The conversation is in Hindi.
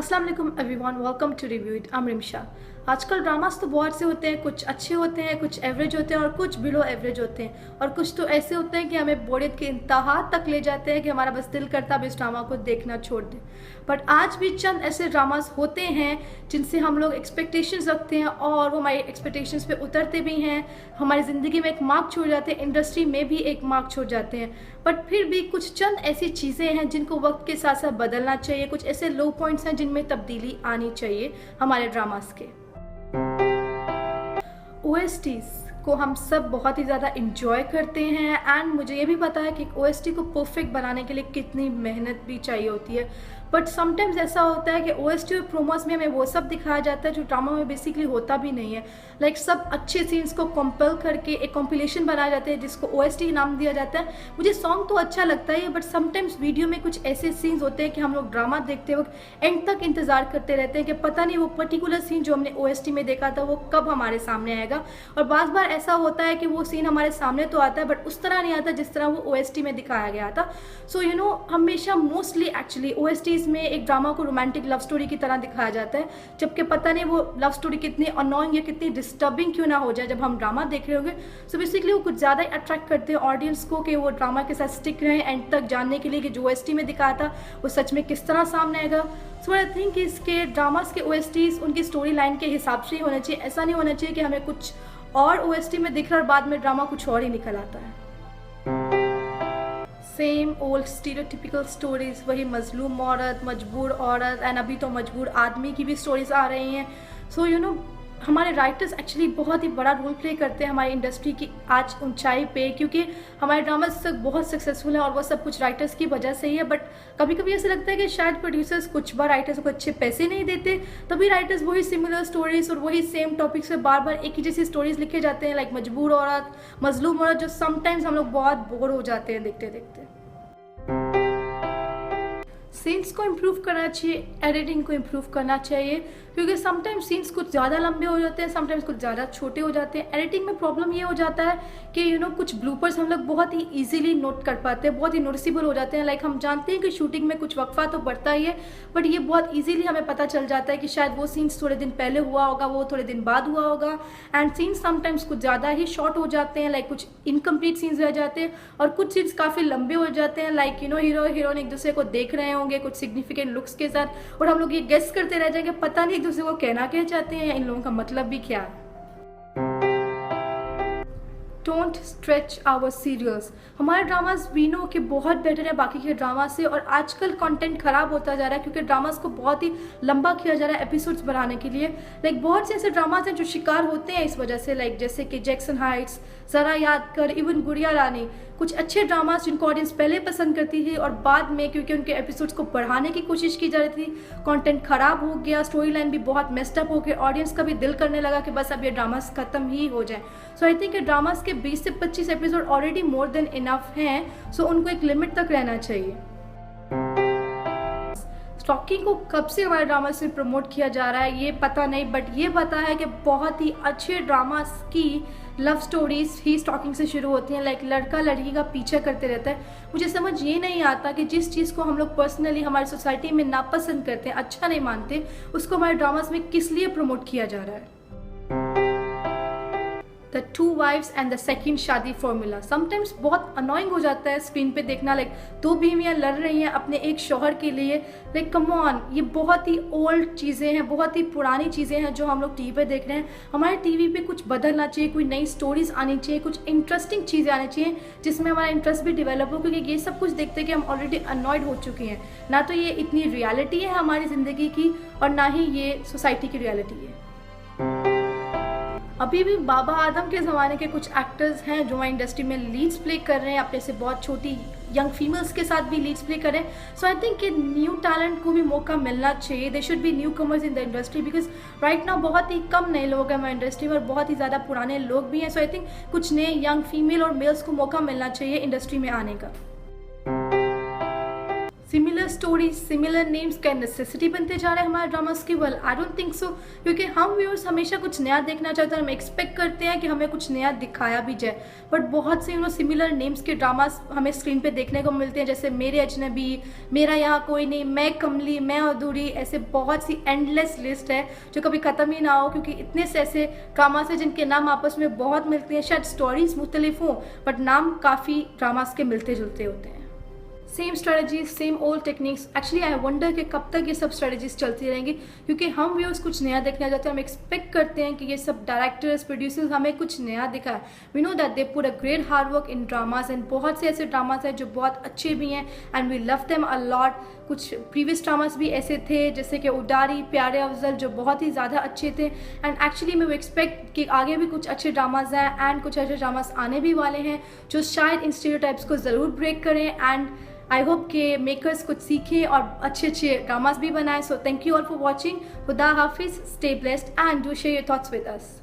अस्सलाम वालेकुम everyone, welcome to review it. I'm Rimsha. आजकल ड्रामास तो बहुत से होते हैं, कुछ अच्छे होते हैं, कुछ एवरेज होते हैं और कुछ बिलो एवरेज होते हैं, और कुछ तो ऐसे होते हैं कि हमें बोरियत के इंतहा तक ले जाते हैं कि हमारा बस दिल करता है इस ड्रामा को देखना छोड़ दें। बट आज भी चंद ऐसे ड्रामास होते हैं जिनसे हम लोग एक्सपेक्टेशंस रखते हैं और वो हमारी एक्सपेक्टेशंस पे उतरते भी हैं, हमारी ज़िंदगी में एक मार्क छोड़ जाते हैं, इंडस्ट्री में भी एक मार्क छोड़ जाते हैं। बट फिर भी कुछ चंद ऐसी चीज़ें हैं जिनको वक्त के साथ साथ बदलना चाहिए, कुछ ऐसे लो पॉइंट्स हैं जिनमें तब्दीली आनी चाहिए हमारे ड्रामास के। OSTs को हम सब बहुत ही ज़्यादा इंजॉय करते हैं एंड मुझे ये भी पता है कि OST को परफेक्ट बनाने के लिए कितनी मेहनत भी चाहिए होती है। बट समटाइम्स ऐसा होता है कि OST और प्रोमोस में हमें वो सब दिखाया जाता है जो ड्रामा में बेसिकली होता भी नहीं है। लाइक सब अच्छे सीन्स को कंपेल करके एक कॉम्पिलेशन बनाया जाता है जिसको OST नाम दिया जाता है। मुझे सॉन्ग तो अच्छा लगता है, बट समटाइम्स वीडियो में कुछ ऐसे सीन्स होते हैं कि हम लोग ड्रामा देखते वक्त एंड तक इंतज़ार करते रहते हैं कि पता नहीं वो पर्टिकुलर सीन जो हमने OST में देखा था वो कब हमारे सामने आएगा। और बार बार ऐसा होता है कि वो सीन हमारे सामने तो आता है बट उस तरह नहीं आता जिस तरह वो OST में दिखाया गया था। सो हमेशा मोस्टली एक्चुअली OSTs में एक ड्रामा को रोमांटिक लव स्टोरी की तरह दिखाया जाता है, जबकि पता नहीं वो लव स्टोरी कितनी अनोइंग या कितनी डिस्टर्बिंग क्यों ना हो जाए जब हम ड्रामा देख रहे होंगे। सो बेसिकली वो कुछ ज़्यादा अट्रैक्ट करते हैं ऑडियंस को कि वो ड्रामा के साथ स्टिक रहें एंड तक जानने के लिए कि जो OST में दिखाया था वो सच में किस तरह सामने आएगा। सो आई थिंक इसके ड्रामास के OSTs उनकी स्टोरी लाइन के हिसाब से ही होना चाहिए। ऐसा नहीं होना चाहिए कि हमें कुछ और OST में दिख रहा है और बाद में ड्रामा कुछ और ही निकल आता है। सेम ओल्ड स्टीरियोटिपिकल स्टोरीज, वही मजलूम औरत, मजबूर औरत एंड अभी तो मजबूर आदमी की भी स्टोरीज आ रही हैं। सो हमारे राइटर्स एक्चुअली बहुत ही बड़ा रोल प्ले करते हैं हमारी इंडस्ट्री की आज ऊंचाई पे, क्योंकि हमारे ड्रामास बहुत सक्सेसफुल हैं और वो सब कुछ राइटर्स की वजह से ही है। बट कभी कभी ऐसा लगता है कि शायद प्रोड्यूसर्स कुछ बार राइटर्स को अच्छे पैसे नहीं देते, तभी राइटर्स वही सिमिलर स्टोरीज और वही सेम टॉपिक्स पे बार बार एक ही जैसी स्टोरीज लिखे जाते हैं, लाइक मजबूर औरत, मजलूम औरत, जो समटाइम्स हम लोग बहुत बोर हो जाते हैं देखते देखते। सीन्स को इम्प्रूव करना चाहिए, एडिटिंग को इम्प्रूव करना चाहिए, क्योंकि समटाइम्स सीन्स कुछ ज़्यादा लंबे हो जाते हैं, समटाइम्स कुछ ज़्यादा छोटे हो जाते हैं। एडिटिंग में प्रॉब्लम ये हो जाता है कि कुछ ब्लूपर्स हम लोग बहुत ही इजीली नोट कर पाते हैं, बहुत ही नोटिसेबल हो जाते हैं। लाइक हम जानते हैं कि शूटिंग में कुछ वक्फा तो बढ़ता ही है, बट ये बहुत इजीली हमें पता चल जाता है कि शायद वो सीन्स थोड़े दिन पहले हुआ होगा, वो थोड़े दिन बाद हुआ होगा। एंड सीन्स समटाइम्स कुछ ज़्यादा ही शॉर्ट हो जाते हैं, लाइक कुछ इनकम्प्लीट सीन्स रह जाते हैं, और कुछ सीन्स काफ़ी लंबे हो जाते हैं। लाइक हीरो हीरोइन एक दूसरे को देख रहे होंगे कुछ सिग्निफिकेंट लुक्स के साथ, और हम लोग ये गेस करते रह जाएंगे पता नहीं एक दूसरे को कहना क्या चाहते हैं या इन लोगों का मतलब भी क्या है। Don't stretch our serials. हमारे ड्रामास वी नो के बहुत बेटर है बाकी के ड्रामा से, और आजकल कंटेंट खराब होता जा रहा है क्योंकि ड्रामास को बहुत ही लंबा किया जा रहा है एपिसोड्स बढ़ाने के लिए। लाइक बहुत से ऐसे ड्रामास हैं जो शिकार होते हैं इस वजह से, लाइक जैसे कि जैक्सन हाइट्स, ज़रा याद कर, इवन गुड़िया रानी, कुछ अच्छे ड्रामास जिनको ऑडियंस पहले पसंद करती थी और बाद में क्योंकि उनके एपिसोड्स को बढ़ाने की कोशिश की जा रही थी, कंटेंट खराब हो गया, स्टोरी लाइन भी बहुत मेस्ड अप हो गया, ऑडियंस का भी दिल करने लगा कि बस अब ये ड्रामास खत्म ही हो जाए। सो आई थिंक ड्रामास के 20 से 25 episode already more than enough हैं, सो उनको एक लिमिट तक रहना चाहिए। स्टॉकिंग को कब से हमारे ड्रामा से प्रमोट किया जा रहा है ये पता नहीं, बट ये पता है कि बहुत ही अच्छे ड्रामास की लव स्टोरीज ही स्टॉकिंग से शुरू होती हैं। लाइक लड़का लड़की का पीछा करते रहता है। मुझे समझ ये नहीं आता कि जिस चीज़ को हम लोग पर्सनली हमारी सोसाइटी में नापसंद करते हैं, अच्छा नहीं मानते, उसको हमारे ड्रामास में किस लिए प्रमोट किया जा रहा है। The two wifes and the second शादी फॉर्मूला समटाइम्स बहुत अनोइंग हो जाता है स्क्रीन पे देखना। लाइक दो बीवियाँ लड़ रही हैं अपने एक शौहर के लिए। लाइक कम ऑन, ये बहुत ही ओल्ड चीज़ें हैं, बहुत ही पुरानी चीज़ें हैं जो हम लोग टीवी पे देख रहे हैं। हमारे टीवी पे कुछ बदलना चाहिए, कोई नई स्टोरीज आनी चाहिए, कुछ इंटरेस्टिंग चीज़ें आनी चाहिए जिसमें हमारा इंटरेस्ट भी डेवलप हो, क्योंकि ये सब कुछ देखते कि हम ऑलरेडी अनॉयड हो चुके हैं। ना तो ये इतनी रियलिटी है हमारी ज़िंदगी की और ना ही ये सोसाइटी की रियलिटी है। अभी भी बाबा आदम के ज़माने के कुछ एक्टर्स हैं जो इंडस्ट्री में लीड्स प्ले कर रहे हैं, अपने से बहुत छोटी यंग फीमेल्स के साथ भी लीड्स प्ले कर रहे हैं। सो आई थिंक कि न्यू टैलेंट को भी मौका मिलना चाहिए। They should be new commerce in the industry, because right now बहुत ही कम नए लोग हैं हमारी इंडस्ट्री में और बहुत ही ज़्यादा पुराने लोग भी हैं। सो आई थिंक कुछ नए यंग फीमेल और मेल्स को मौका मिलना चाहिए इंडस्ट्री में आने का। सिमिलर स्टोरीज, सिमिलर नेम्स क्या नेसेसिटी बनते जा रहे हैं हमारे ड्रामास की? Well I don't think so, क्योंकि हम व्यूअर्स हमेशा कुछ नया देखना चाहते हैं, हम एक्सपेक्ट करते हैं कि हमें कुछ नया दिखाया भी जाए। बट बहुत से सिमिलर नेम्स के ड्रामास हमें स्क्रीन पे देखने को मिलते हैं, जैसे मेरे अजनबी, मेरा यहाँ कोई नहीं, मैं कमली, मैं अधूरी, ऐसे बहुत सी एंडलेस लिस्ट है जो कभी ख़त्म ही ना हो, क्योंकि इतने से ऐसे ड्रामास हैं जिनके नाम आपस में बहुत मिलते हैं। शायद स्टोरीज मुख्तलिफ हों बट नाम काफ़ी ड्रामास के मिलते जुलते होते हैं। Same strategies, same old techniques. Actually I wonder कि कब तक ये सब स्ट्रेटजीज चलती रहेंगी, क्योंकि हम व्यूअर्स कुछ नया देखना चाहते हैं। हम एक्सपेक्ट करते हैं कि ये सब डायरेक्टर्स, प्रोड्यूसर्स हमें कुछ नया दिखाए। We know that they put a great hard work in dramas, and बहुत से ऐसे ड्रामास हैं जो बहुत अच्छे भी हैं and we love them a lot. कुछ प्रीवियस ड्रामास भी ऐसे थे जैसे कि उडारी, प्यारे अफजल, जो बहुत ही ज़्यादा अच्छे थे। एंड एक्चुअली मैं एक्सपेक्ट कि आगे भी कुछ अच्छे ड्रामाज हैं एंड कुछ अच्छे ड्रामास आने भी वाले हैं जो शायद इन स्टीरियोटाइप्स को ज़रूर ब्रेक करें। एंड आई होप के मेकर्स कुछ सीखें और अच्छे अच्छे ड्रामास भी बनाएं। So thank you all for watching. खुदा हाफिज, stay blessed and do share your thoughts with us.